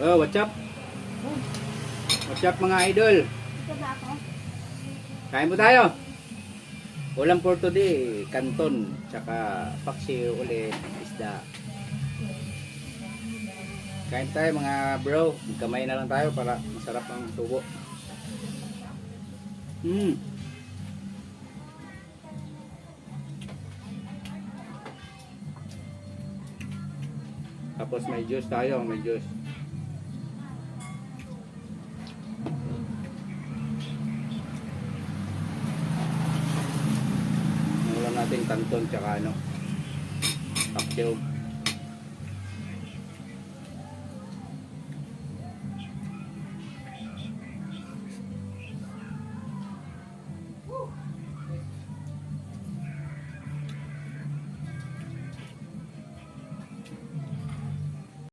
Oh, what's up? What's up mga idol? Ito ba ako? Kain po tayo. Ulam for today, kanton, tsaka paksiw ulit, isda. Kain tayo mga bro. Magkamay na lang tayo para masarap ang tubo. Tapos may juice tayo, may juice. Ang ulam natin kanton tsaka paksiw.